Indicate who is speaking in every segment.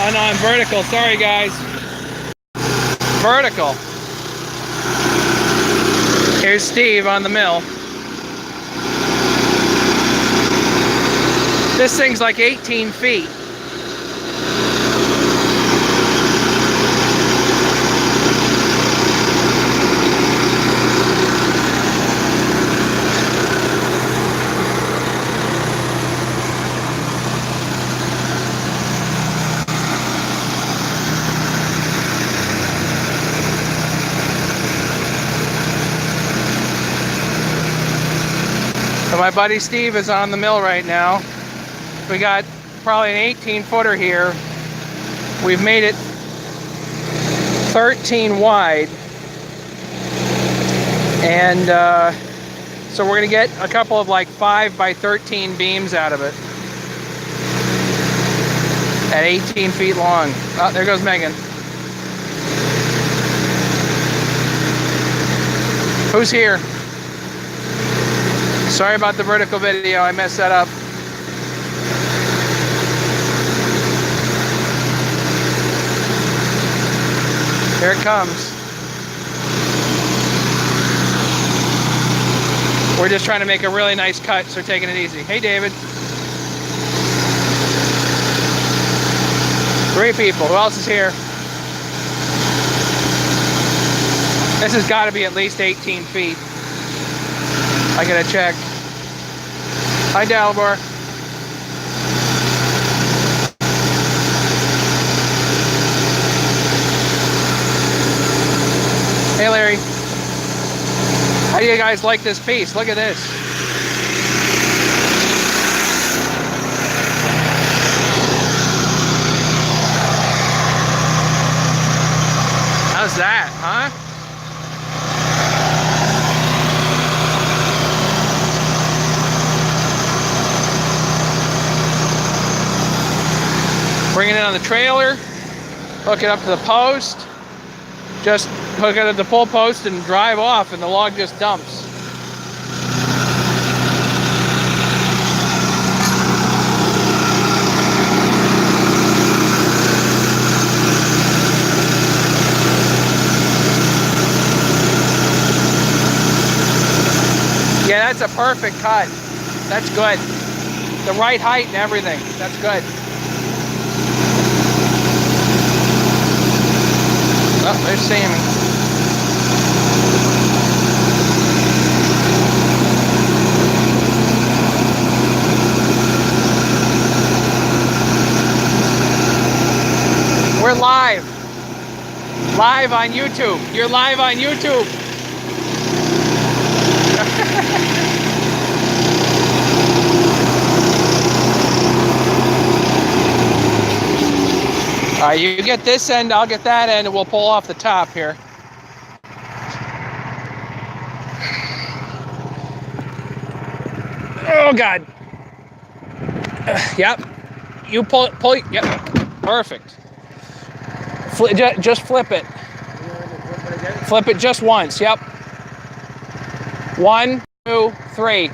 Speaker 1: Oh no, I'm vertical. Sorry, guys. Vertical. Here's Steve on the mill. This thing's like 18 feet. So my buddy Steve is on the mill right now. We got probably an 18 footer here. We've made it 13 wide. And so we're gonna get a couple of like 5 by 13 beams out of it. At 18 feet long. Oh, there goes Megan. Who's here? Sorry about the vertical video, I messed that up. Here it comes. We're just trying to make a really nice cut, so we're taking it easy. Hey, David. 3 people. Who else is here? This has got to be at least 18 feet. I gotta check. Hi, Dalibor. Hey, Larry. How do you guys like this piece? Look at this. How's that, huh? Bring it in on the trailer, hook it up to the post, just hook it at the pull post and drive off, and the log just dumps. Yeah, that's a perfect cut. That's good. The right height and everything. That's good. Oh, there's Sammy. We're live. Live on YouTube. You're live on YouTube. All right, you get this end, I'll get that end, and we'll pull off the top here. Oh God. Yep. You pull it. Yep. Perfect. Just flip it. Flip it just once. Yep. 1, 2, 3.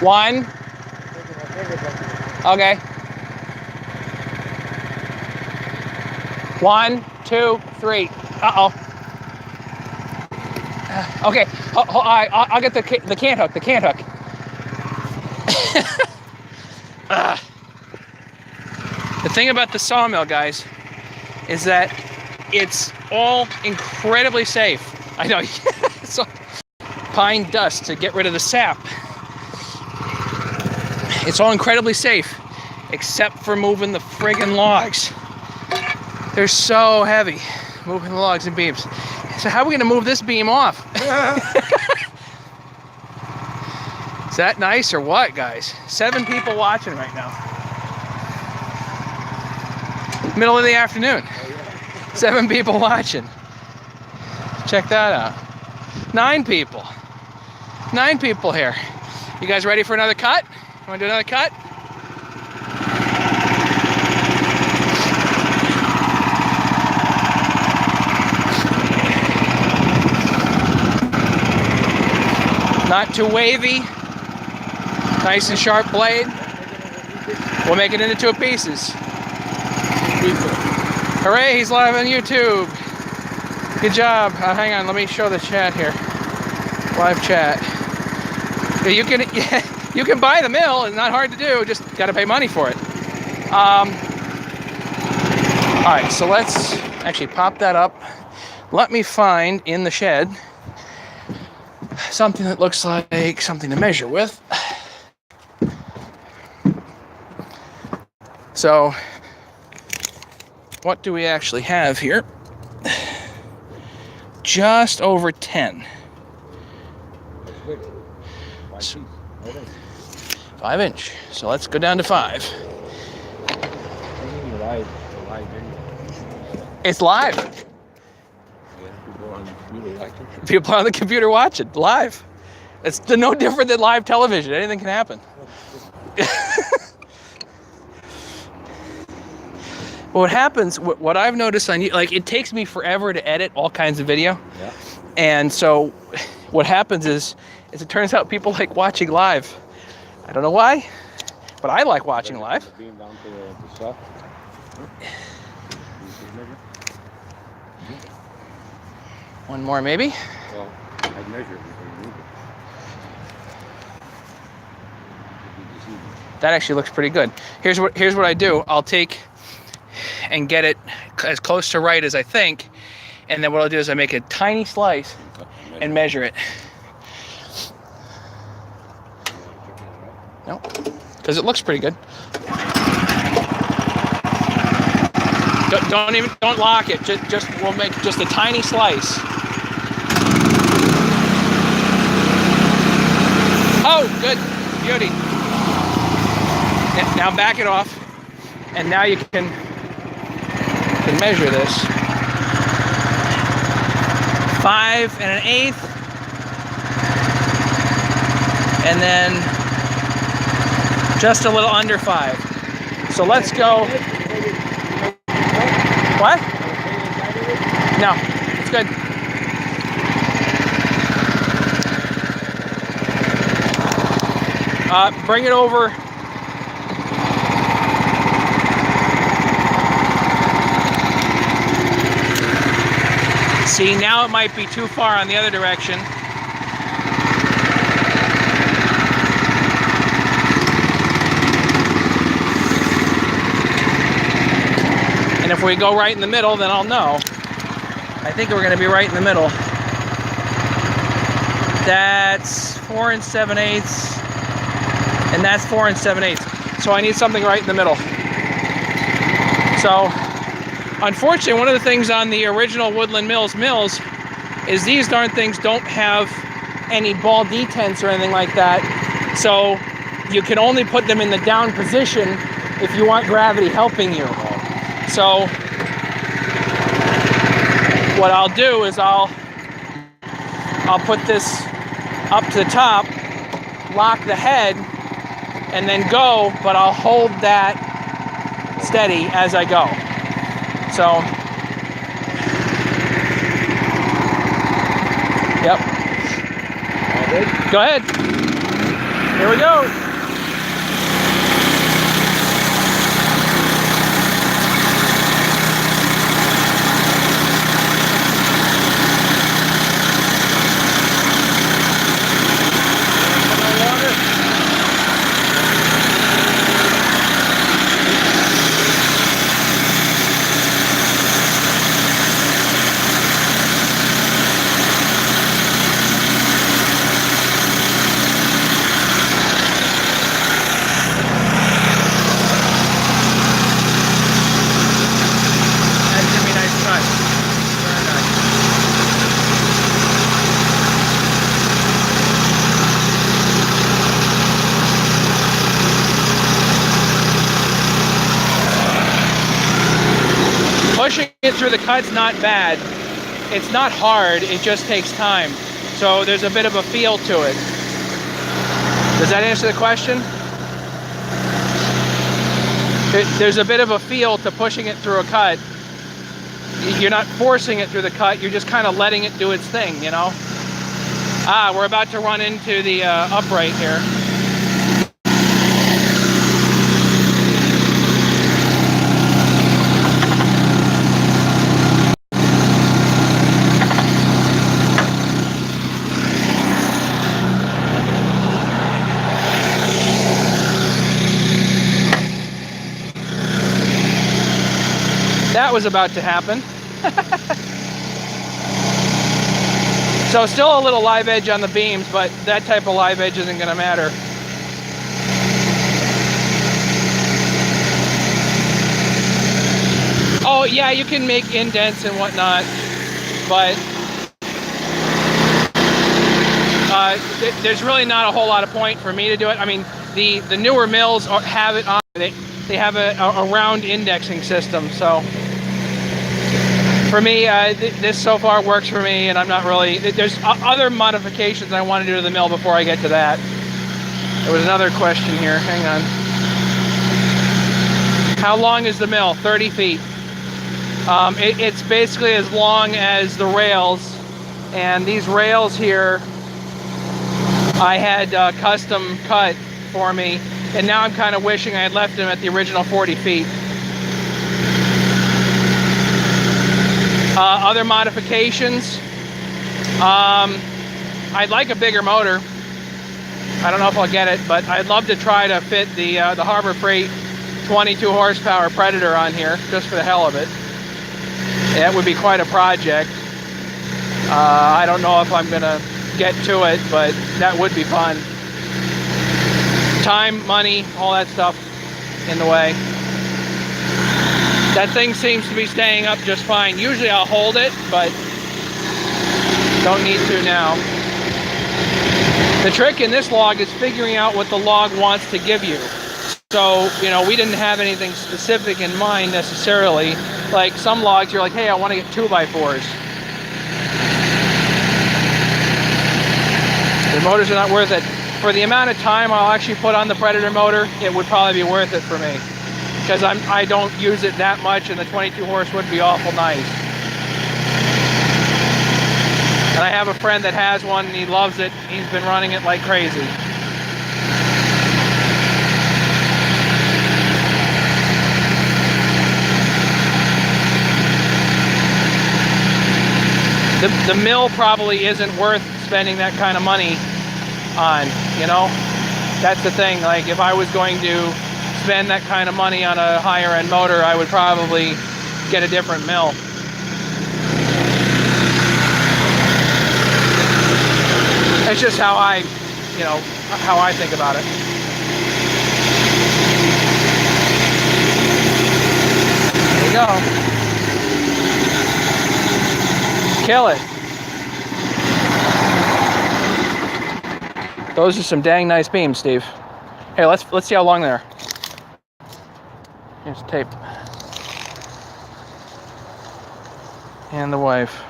Speaker 1: 1. Okay. 1, 2, 3. Uh-oh. Okay. I'll get the cant hook. The cant hook. The thing about the sawmill, guys, is that it's all incredibly safe. I know. So, pine dust to get rid of the sap. It's all incredibly safe, except for moving the friggin' logs. They're so heavy, moving the logs and beams. So how are we gonna move this beam off? Is that nice or what, guys? 7 people watching right now. Middle of the afternoon. 7 people watching. Check that out. 9 people. 9 people here. You guys ready for another cut? You wanna do another cut? Not too wavy. Nice and sharp blade. We'll make it into 2 pieces.
Speaker 2: people.
Speaker 1: Hooray, he's live on YouTube. Good job. Hang on, let me show the chat here. Live chat. You can you can buy the mill. It's not hard to do. Just got to pay money for it. All right, so let's actually pop that up. Let me find in the shed something that looks like something to measure with. So, what do we actually have here? Just over 10. 5 inch. So let's go down to 5. It's live. People on the computer watch it live. It's no different than live television. Anything can happen. What happens, what I've noticed on you, like it takes me forever to edit all kinds of video.
Speaker 2: Yeah.
Speaker 1: And so what happens is it turns out people like watching live. I don't know why, but I like watching live.
Speaker 2: Being down to the stuff.
Speaker 1: One more maybe.
Speaker 2: Well, I'd measure it before you move it.
Speaker 1: That actually looks pretty good. Here's what I do. I'll take and get it as close to right as I think, and then what I'll do is I make a tiny slice and measure it. No, because it looks pretty good. Don't lock it. Just we'll make just a tiny slice. Oh, good, beauty. Now back it off, and now you can measure this. 5 1/8, and then just a little under 5. So let's go. What? No, it's good. Bring it over. See, now it might be too far on the other direction. And if we go right in the middle, then I'll know. I think we're gonna be right in the middle. That's 4 7/8, and that's 4 7/8. So I need something right in the middle. So, unfortunately, one of the things on the original Woodland Mills is these darn things don't have any ball detents or anything like that. So you can only put them in the down position if you want gravity helping you. So what I'll do is I'll put this up to the top, lock the head, and then go, but I'll hold that steady as I go. So, yep. Go ahead. Here we go. Pushing it through the cut's not bad. It's not hard, it just takes time. So there's a bit of a feel to it. Does that answer the question? There's a bit of a feel to pushing it through a cut. You're not forcing it through the cut, you're just kind of letting it do its thing, you know? We're about to run into the upright here. That was about to happen. So still a little live edge on the beams, but that type of live edge isn't going to matter. Oh yeah, you can make indents and whatnot, but there's really not a whole lot of point for me to do it. I mean, the newer mills have it on. They have a round indexing system, so for me, this so far works for me, and I'm not really. There's other modifications I want to do to the mill before I get to that. There was another question here. Hang on. How long is the mill? 30 feet. It's basically as long as the rails, and these rails here I had custom cut for me, and now I'm kind of wishing I had left them at the original 40 feet. Other modifications, I'd like a bigger motor. I don't know if I'll get it, but I'd love to try to fit the Harbor Freight 22 horsepower Predator on here, just for the hell of it. That would be quite a project. I don't know if I'm gonna get to it, but that would be fun. Time, money, all that stuff in the way. That thing seems to be staying up just fine. Usually I'll hold it, but don't need to now. The trick in this log is figuring out what the log wants to give you. So, you know, we didn't have anything specific in mind necessarily. Like some logs, you're like, hey, I want to get 2x4s. The motors are not worth it. For the amount of time I'll actually put on the Predator motor, it would probably be worth it for me. Because I don't use it that much, and the 22 horse would be awful nice. And I have a friend that has one, and he loves it. He's been running it like crazy. The mill probably isn't worth spending that kind of money on, you know? That's the thing. Like, if I was going to spend that kind of money on a higher end motor, I would probably get a different mill. It's just how I, you know, how I think about it. There you go. Kill it. Those are some dang nice beams, Steve. Hey, let's see how long they are. Here's the tape. And the wife.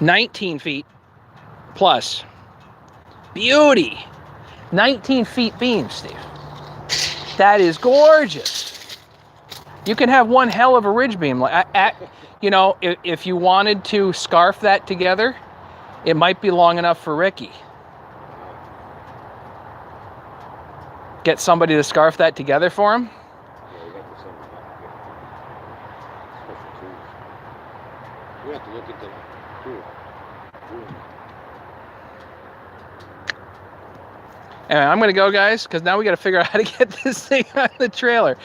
Speaker 1: 19 feet plus. Beauty. 19 feet beams, Steve. That is gorgeous. You can have one hell of a ridge beam. You know, if you wanted to scarf that together, it might be long enough for Ricky. Get somebody to scarf that together for him.
Speaker 2: Yeah, we got the same special tools. We have to look at the tool.
Speaker 1: Anyway, I'm gonna go, guys, because now we got to figure out how to get this thing on the trailer.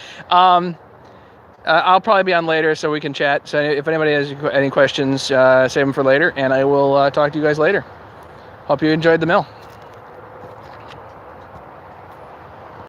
Speaker 1: I'll probably be on later so we can chat. So if anybody has any questions, save them for later, and I will talk to you guys later. Hope you enjoyed the mill.